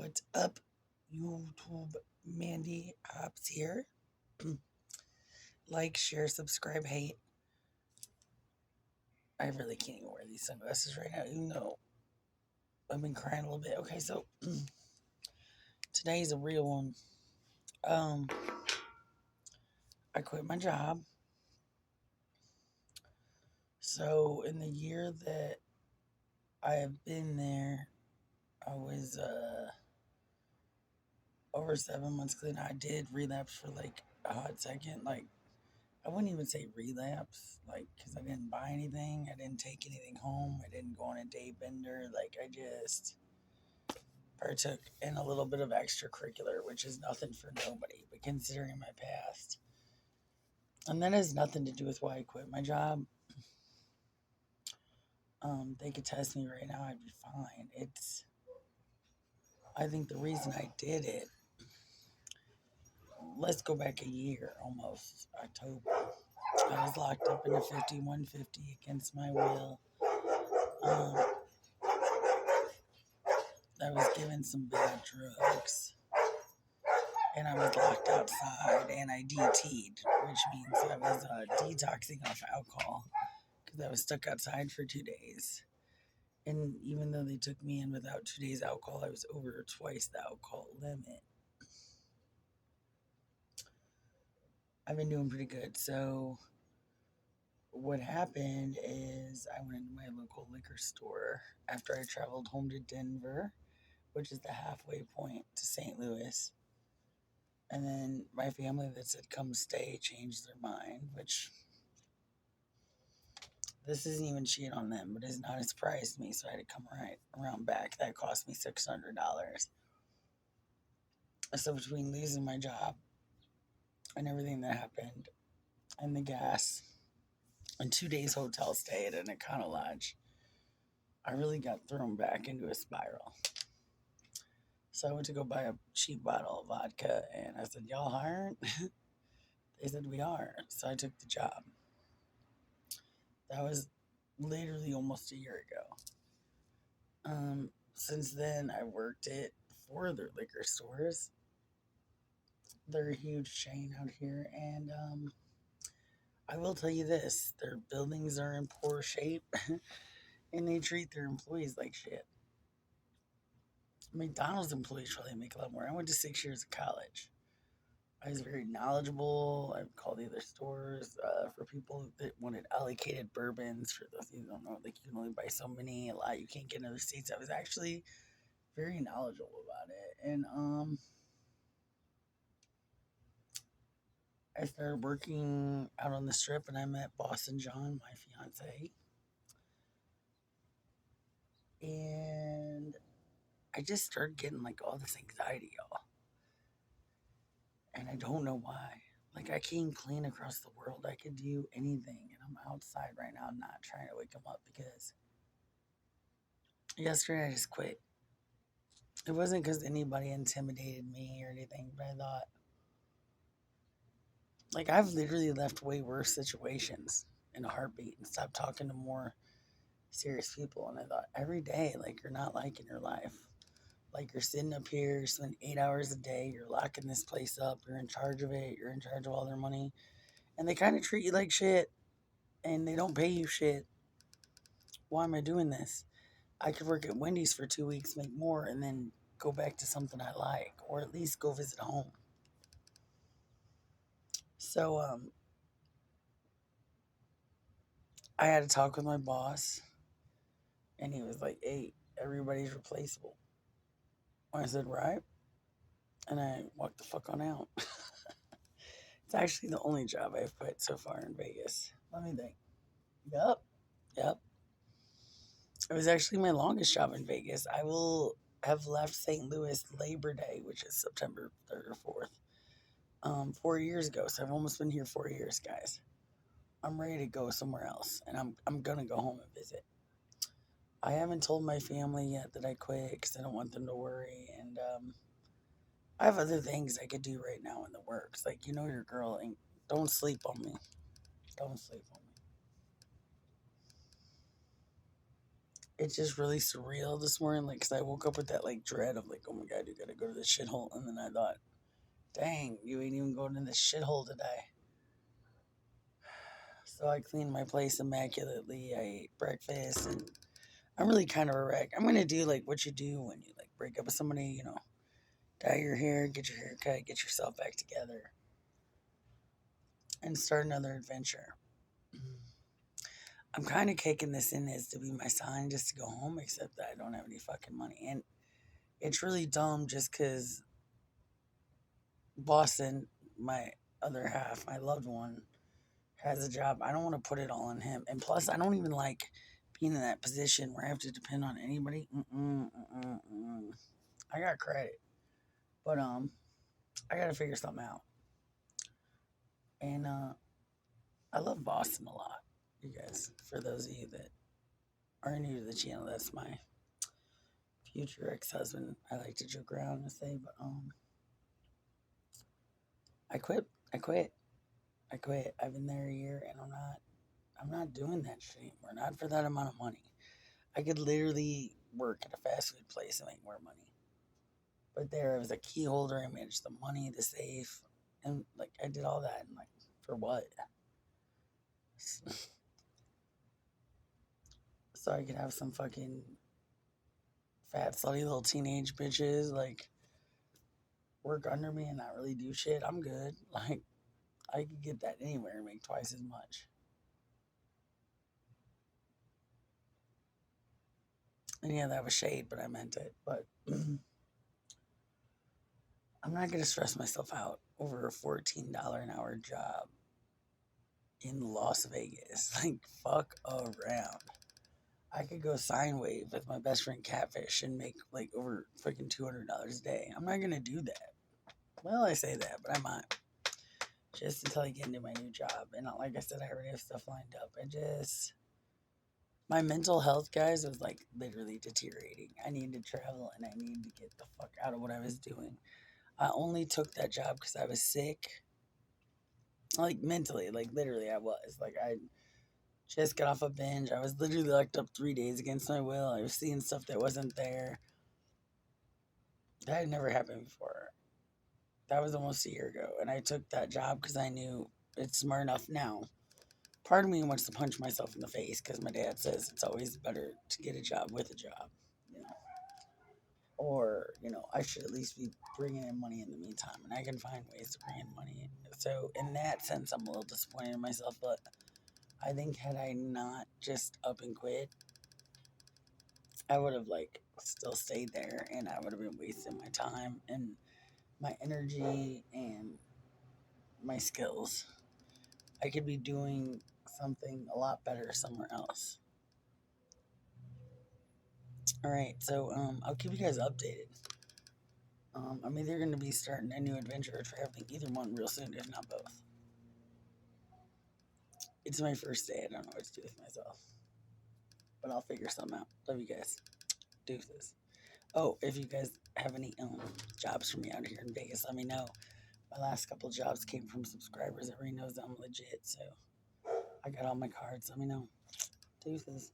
What's up, YouTube? Mandee Hops here. Like, share, subscribe, hate. I really can't even wear these sunglasses right now, even though I've been crying a little bit. Okay, so today's a real one. Um, I quit my job. So in the year that I have been there, I was over 7 months clean. I did relapse for like a hot second. Like, I wouldn't even say relapse, like, because I didn't buy anything. I didn't take anything home. I didn't go on a day bender. Like, I just partook in a little bit of extracurricular, which is nothing for nobody, but considering my past. And that has nothing to do with why I quit my job. They could test me right now, I'd be fine. I think the reason I did it, let's go back a year almost, October. I was locked up in a 5150 against my will. Um, I was given some bad drugs, and I was locked outside, and I DT'd, which means I was detoxing off alcohol because I was stuck outside for 2 days. And even though they took me in without 2 days alcohol, I was over twice the alcohol limit. I've been doing pretty good. So what happened is I went into my local liquor store after I traveled home to Denver, which is the halfway point to St. Louis. And then my family that said come stay changed their mind, which this isn't even shit on them, but it's not a surprise to me. So I had to come right around back. That cost me $600. So between losing my job and everything that happened, and the gas, and 2 days hotel stay at an Econo Lodge, I really got thrown back into a spiral. So I went to go buy a cheap bottle of vodka, and I said, "Y'all hiring?" They said, "We are." So I took the job. That was literally almost a year ago. Since then, I worked at 4 other liquor stores. They're a huge chain out here, and I will tell you this: their buildings are in poor shape, and they treat their employees like shit. McDonald's employees probably make a lot more. I went to 6 years of college. I was very knowledgeable. I would call the other stores for people that wanted allocated bourbons. For those of you who don't know, like you can only buy so many. A lot you can't get in other states. I was actually very knowledgeable about it, and I started working out on the strip, and I met Boston John, my fiance, and I just started getting like all this anxiety, y'all, and I don't know why. Like I came clean across the world. I could do anything, and I'm outside right now, not trying to wake him up because yesterday I just quit. It wasn't because anybody intimidated me or anything, but I thought, like, I've literally left way worse situations in a heartbeat and stopped talking to more serious people. And I thought, every day, like, you're not liking your life. Like, you're sitting up here, spending 8 hours a day, you're locking this place up, you're in charge of it, you're in charge of all their money. And they kind of treat you like shit, and they don't pay you shit. Why am I doing this? I could work at Wendy's for 2 weeks, make more, and then go back to something I like, or at least go visit home. So, I had to talk with my boss, and he was like, "Hey, everybody's replaceable." I said, "Right," and I walked the fuck on out. It's actually the only job I've quit so far in Vegas. Let me think. Yep, yep. It was actually my longest job in Vegas. I will have left St. Louis Labor Day, which is September 3rd or 4th, 4 years ago. So I've almost been here 4 years, guys. I'm ready to go somewhere else, and I'm gonna go home and visit. I haven't told my family yet that I quit because I don't want them to worry, and I have other things I could do right now in the works. Like, your girl, and don't sleep on me. Don't sleep on me. it's just really surreal this morning. Like, cause I woke up with that like dread of like, oh my god, you gotta go to the shithole, and then I thought, dang, you ain't even going to the shithole today. So I cleaned my place immaculately. I ate breakfast, and I'm really kind of a wreck. I'm gonna do like what you do when you like break up with somebody, dye your hair, get your hair cut, get yourself back together, and start another adventure. I'm kind of kicking this in as to be my sign just to go home, except that I don't have any fucking money. And it's really dumb just because Boston, my other half, my loved one, has a job. I don't want to put it all on him. And plus, I don't even like being in that position where I have to depend on anybody. I got credit, but I got to figure something out. And I love Boston a lot. You guys, for those of you that are new to the channel, that's my future ex-husband. I like to joke around and say, but I quit. I quit. I quit. I've been there a year, and I'm not doing that shit anymore. Not for that amount of money. I could literally work at a fast food place and make more money. But there, I was a key holder. I managed the money, the safe, and like I did all that. And like, for what? So I could have some fucking fat, slutty little teenage bitches like work under me and not really do shit. I'm good. Like, I could get that anywhere and make twice as much. And yeah, that was shade, but I meant it. But I'm not going to stress myself out over a $14 an hour job in Las Vegas. Like, fuck around. I could go sine wave with my best friend Catfish and make like over freaking $200 a day. I'm not going to do that. Well, I say that, but I might. Just until I get into my new job. And like I said, I already have stuff lined up. My mental health, guys, was like literally deteriorating. I needed to travel and I needed to get the fuck out of what I was doing. I only took that job because I was sick. Like mentally, like literally, I was. Like, I just got off a binge. I was literally locked up 3 days against my will. I was seeing stuff that wasn't there. That had never happened before. That was almost a year ago. And I took that job because I knew it's smart enough now. Part of me wants to punch myself in the face because my dad says it's always better to get a job with a job, you know. Or, I should at least be bringing in money in the meantime. And I can find ways to bring in money. So, in that sense, I'm a little disappointed in myself. But I think had I not just up and quit, I would have, like, still stayed there. And I would have been wasting my time and my energy and my skills. I could be doing something a lot better somewhere else. All right, so I'll keep you guys updated. I'm either going to be starting a new adventure or traveling, either one real soon, if not both. It's my first day. I don't know what to do with myself, but I'll figure something out. Love you guys. Deuces. Oh, if you guys have any jobs for me out here in Vegas, let me know. My last couple jobs came from subscribers. Everybody knows I'm legit, so I got all my cards. Let me know. Deuces.